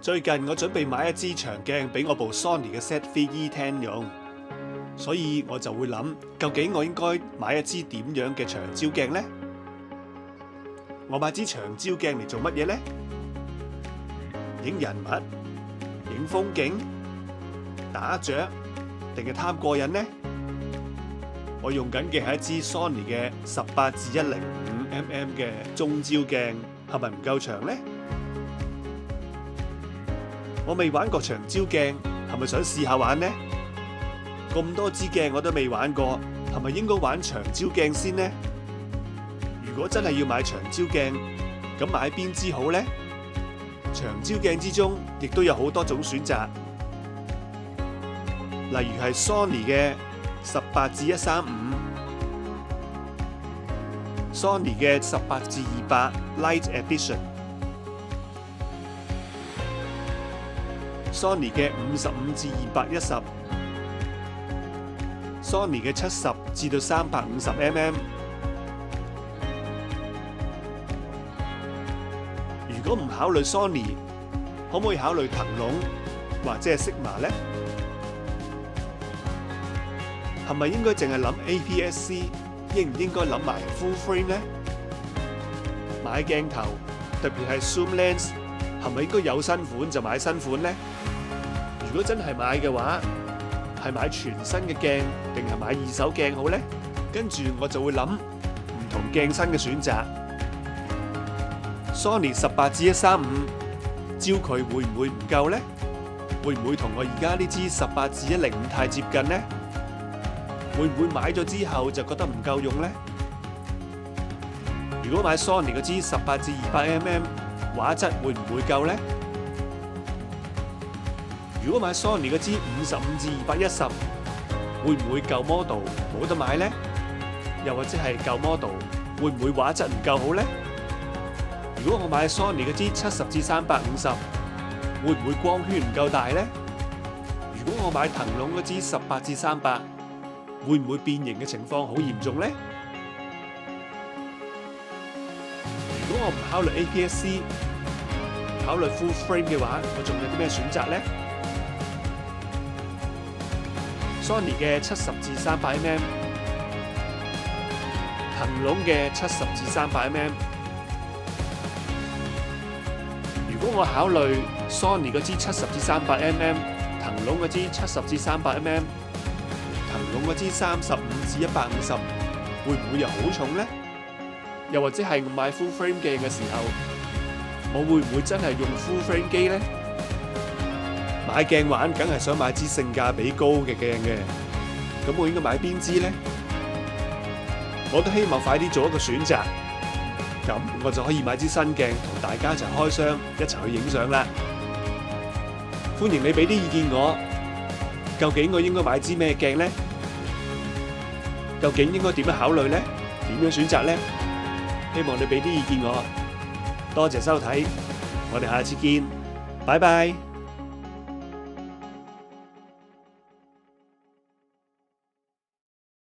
最近我準備買一支長鏡俾我部 Sony 嘅 ZV-E10 用，所以我就會諗，究竟我應該買一支點樣嘅長焦鏡呢？我買支長焦鏡嚟做乜嘢呢？影人物、影風景、打雀，定係貪過癮呢？我用緊嘅係一支 Sony 嘅18-105mm嘅中焦鏡，係咪唔夠長呢？我未玩過長焦鏡，係咪想試下玩呢？咁多支鏡我都未玩過，係咪應該玩長焦鏡先呢？如果真係要買長焦鏡，咁買邊支好呢？長焦鏡之中亦都有好多種選擇，例如係 Sony 嘅18-135、Sony 嘅18-200 Light Edition、Sony 嘅55-210、Sony 嘅70-350mm。如果唔考慮 Sony， 可唔可以考慮騰龍或者係 Sigma 呢？係咪應該淨係諗 APS-C， 應唔應該諗埋 Full Frame 呢？買鏡頭，特別係 Zoom Lens， 係咪應該有新款就買新款呢？如果真係買嘅話，係買全新嘅鏡定係買二手鏡好呢？跟住我就會諗唔同鏡身嘅選擇。Sony 18-135焦距會唔會唔夠呢？會唔會同我而家呢支18-105太接近呢？會唔會買咗之後就覺得唔夠用呢？如果買 Sony 嗰支18-200mm， 畫質會唔會夠呢？如果買 Sony 嗰支55-210，會唔會舊 model 冇得買呢？又或者係舊 model 會唔會畫質唔夠好呢？如果我買 Sony 嗰支70-350，會唔會光圈唔夠大呢？如果我買騰龍嗰支18-300，會唔會變形嘅情況好嚴重呢？如果我唔考慮 APS-C， 考慮 Full Frame 嘅話，我仲有啲咩選擇呢？ Sony 嘅70-300mm， 騰龍嘅70-300mm。如果我考慮 Sony 嗰支70-300mm， 騰龍嗰支70-300mm， 騰龍嗰支35-150，會唔會又好重呢？又或者係我買 Full Frame 鏡嘅時候，我會唔會真係用 Full Frame 機呢？買鏡玩梗係想買支性價比高嘅鏡嘅，咁我應該買邊支呢？我都希望快啲做一個選擇。咁我就可以買支新鏡同大家一齊開箱，一齊去影相啦。歡迎你俾啲意見我，究竟我應該買支咩鏡呢？究竟應該點樣考慮呢？點樣選擇呢？希望你俾啲意見我。多謝收睇，我哋下次見，拜拜。